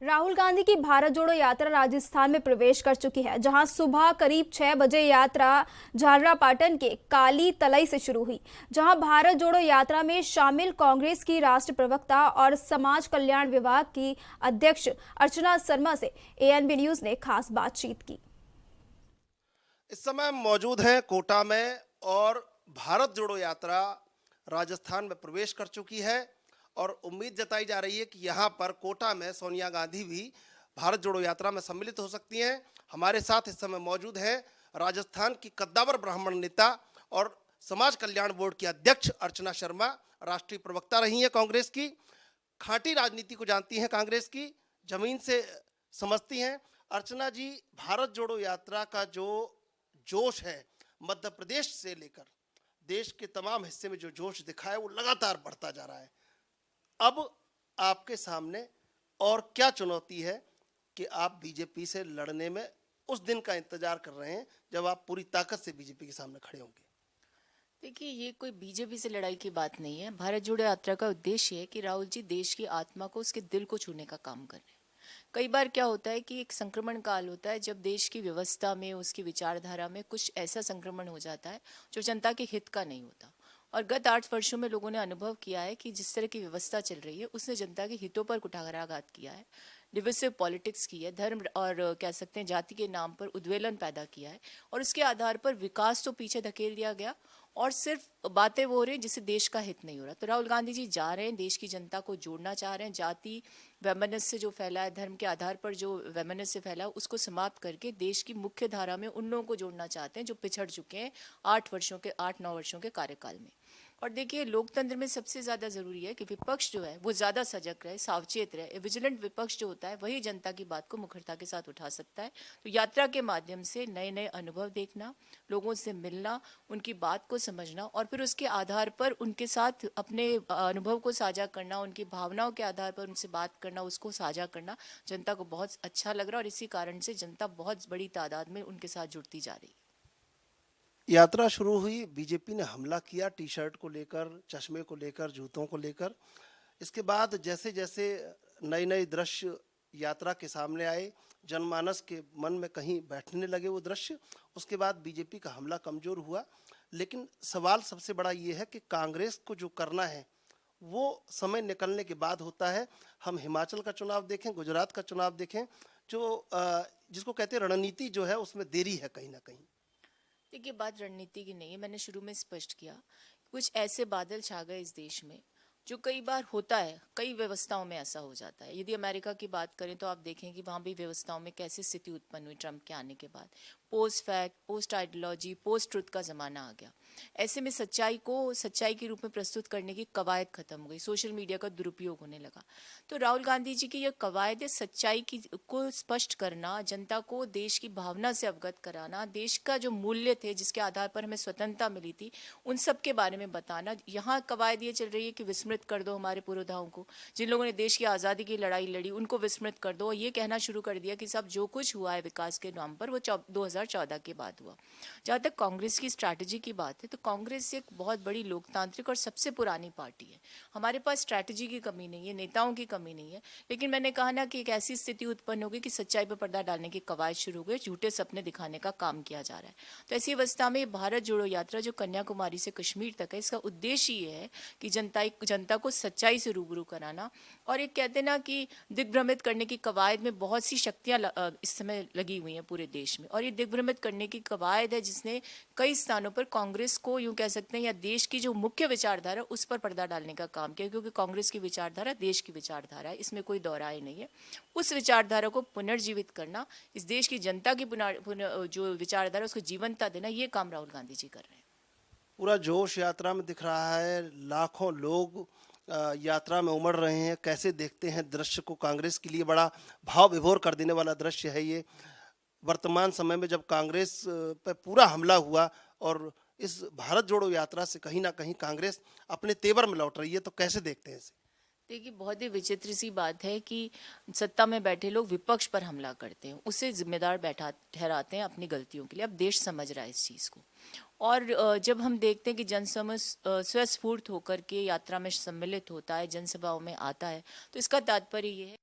राहुल गांधी की भारत जोड़ो यात्रा राजस्थान में प्रवेश कर चुकी है, जहां सुबह करीब 6 बजे यात्रा झालरापाटन के काली तलई से शुरू हुई, जहां भारत जोड़ो यात्रा में शामिल कांग्रेस की राष्ट्रीय प्रवक्ता और समाज कल्याण विभाग की अध्यक्ष अर्चना शर्मा से एएनबी न्यूज ने खास बातचीत की। इस समय हम मौजूद हैं कोटा में और भारत जोड़ो यात्रा राजस्थान में प्रवेश कर चुकी है और उम्मीद जताई जा रही है कि यहाँ पर कोटा में सोनिया गांधी भी भारत जोड़ो यात्रा में सम्मिलित हो सकती हैं। हमारे साथ इस समय मौजूद हैं राजस्थान की कद्दावर ब्राह्मण नेता और समाज कल्याण बोर्ड की अध्यक्ष अर्चना शर्मा, राष्ट्रीय प्रवक्ता रही हैं कांग्रेस की, खांटी राजनीति को जानती हैं, कांग्रेस की जमीन से समझती हैं। अर्चना जी, भारत जोड़ो यात्रा का जो जोश है मध्य प्रदेश से लेकर देश के तमाम हिस्से में जो जोश दिखा है वो लगातार बढ़ता जा रहा है। अब आपके सामने और क्या चुनौती है कि आप बीजेपी से लड़ने में उस दिन का इंतजार कर रहे हैं जब आप पूरी ताकत से बीजेपी के सामने खड़े होंगे? देखिए, ये कोई बीजेपी से लड़ाई की बात नहीं है। भारत जोड़ो यात्रा का उद्देश्य है कि राहुल जी देश की आत्मा को, उसके दिल को छूने का काम कर रहे हैं। कई बार क्या होता है कि एक संक्रमण काल होता है जब देश की व्यवस्था में, उसकी विचारधारा में कुछ ऐसा संक्रमण हो जाता है जो जनता के हित का नहीं होता। और गत 8 वर्षों में लोगों ने अनुभव किया है कि जिस तरह की व्यवस्था चल रही है उसने जनता के हितों पर कुठाराघात किया है, डिविसिव पॉलिटिक्स की है, धर्म और कह सकते हैं जाति के नाम पर उद्वेलन पैदा किया है, और उसके आधार पर विकास तो पीछे धकेल दिया गया और सिर्फ बातें वो हो रही हैं जिससे देश का हित नहीं हो रहा। तो राहुल गांधी जी जा रहे हैं, देश की जनता को जोड़ना चाह रहे हैं। जाति वैमनस्य जो फैला है, धर्म के आधार पर जो वैमनस्य फैला है, उसको समाप्त करके देश की मुख्य धारा में उन लोगों को जोड़ना चाहते हैं जो पिछड़ चुके हैं 8-9 वर्षों के कार्यकाल में। और देखिए, लोकतंत्र में सबसे ज़्यादा ज़रूरी है कि विपक्ष जो है वो ज़्यादा सजग रहे, सावचेत रहे। विजिलेंट विपक्ष जो होता है वही जनता की बात को मुखरता के साथ उठा सकता है। तो यात्रा के माध्यम से नए नए अनुभव देखना, लोगों से मिलना, उनकी बात को समझना और फिर उसके आधार पर उनके साथ अपने अनुभव को साझा करना, उनकी भावनाओं के आधार पर उनसे बात करना, उसको साझा करना जनता को बहुत अच्छा लग रहा है और इसी कारण से जनता बहुत बड़ी तादाद में उनके साथ जुड़ती जा रही है। यात्रा शुरू हुई, बीजेपी ने हमला किया टी शर्ट को लेकर, चश्मे को लेकर, जूतों को लेकर। इसके बाद जैसे जैसे नए नए दृश्य यात्रा के सामने आए, जनमानस के मन में कहीं बैठने लगे वो दृश्य, उसके बाद बीजेपी का हमला कमजोर हुआ। लेकिन सवाल सबसे बड़ा ये है कि कांग्रेस को जो करना है वो समय निकलने के बाद होता है। हम हिमाचल का चुनाव देखें, गुजरात का चुनाव देखें, जो जिसको कहते हैं रणनीति जो है उसमें देरी है कहीं ना कहीं। देखिए, बात रणनीति की नहीं है। मैंने शुरू में स्पष्ट किया, कुछ ऐसे बादल छा गए इस देश में जो कई बार होता है, कई व्यवस्थाओं में ऐसा हो जाता है। यदि अमेरिका की बात करें तो आप देखें कि वहाँ भी व्यवस्थाओं में कैसी स्थिति उत्पन्न हुई ट्रंप के आने के बाद। Post fact, post ideology, post truth का ज़माना आ गया। ऐसे में सच्चाई को सच्चाई के रूप में प्रस्तुत करने की कवायद खत्म हो गई, सोशल मीडिया का दुरुपयोग होने लगा। तो राहुल गांधी जी की यह कवायद है सच्चाई की को स्पष्ट करना, जनता को देश की भावना से अवगत कराना, देश का जो मूल्य थे जिसके आधार पर हमें स्वतंत्रता मिली थी उन सब के बारे में बताना। यहाँ कवायद ये चल रही है कि विस्मृत कर दो हमारे पुरोधाओं को, जिन लोगों ने देश की आज़ादी की लड़ाई लड़ी उनको विस्मृत कर दो, और ये कहना शुरू कर दिया कि सब जो कुछ हुआ है विकास के नाम पर वो 2014 के बाद हुआ। जहाँ तक कांग्रेस की स्ट्रैटेजी की बात है तो कांग्रेस एक बहुत बड़ी लोकतांत्रिक और सबसे पुरानी पार्टी है। हमारे पास स्ट्रैटेजी की कमी नहीं है, नेताओं की कमी नहीं है, लेकिन मैंने कहा ना कि एक ऐसी स्थिति उत्पन्न होगी कि सच्चाई पर पर्दा डालने की कवायद शुरू हो गई, झूठे सपने दिखाने का काम किया जा रहा है। तो ऐसी अवस्था में भारत जोड़ो यात्रा जो कन्याकुमारी से कश्मीर तक है, इसका उद्देश्य ये है कि जनता को सच्चाई से रूबरू कराना। और एक कहते हैं ना कि दिग्भ्रमित करने की कवायद में बहुत सी शक्तियां इस समय लगी हुई हैं पूरे देश में, और ये दिग्भ्रमित करने की कवायद है जिसने कई स्थानों पर कांग्रेस को, यूं कह सकते हैं, या देश की जो मुख्य विचारधारा उस पर पर्दा डालने का काम किया, क्योंकि कांग्रेस की विचारधारा देश की विचारधारा है, इसमें कोई दोहराए नहीं है। उस विचारधारा को पुनर्जीवित करना, इस देश की जनता की जो विचारधारा उसको जीवंतता देना, ये काम राहुल गांधी जी कर रहे हैं। पूरा जोश यात्रा में दिख रहा है, लाखों लोग यात्रा में उमड़ रहे हैं। कैसे देखते हैं दृश्य को? कांग्रेस के लिए बड़ा भाव विभोर कर देने वाला दृश्य है ये। वर्तमान समय में जब कांग्रेस पर पूरा हमला हुआ और इस भारत जोड़ो यात्रा से कहीं ना कहीं कांग्रेस अपने तेवर में लौट रही है, तो कैसे देखते हैं इसे? देखिए, बहुत ही विचित्र सी बात है कि सत्ता में बैठे लोग विपक्ष पर हमला करते हैं, उसे जिम्मेदार बैठा ठहराते हैं अपनी गलतियों के लिए। अब देश समझ रहा है इस चीज़ को। और जब हम देखते हैं कि जनसमूह स्वस्फूर्त होकर के यात्रा में सम्मिलित होता है, जनसभाओं में आता है, तो इसका तात्पर्य ये है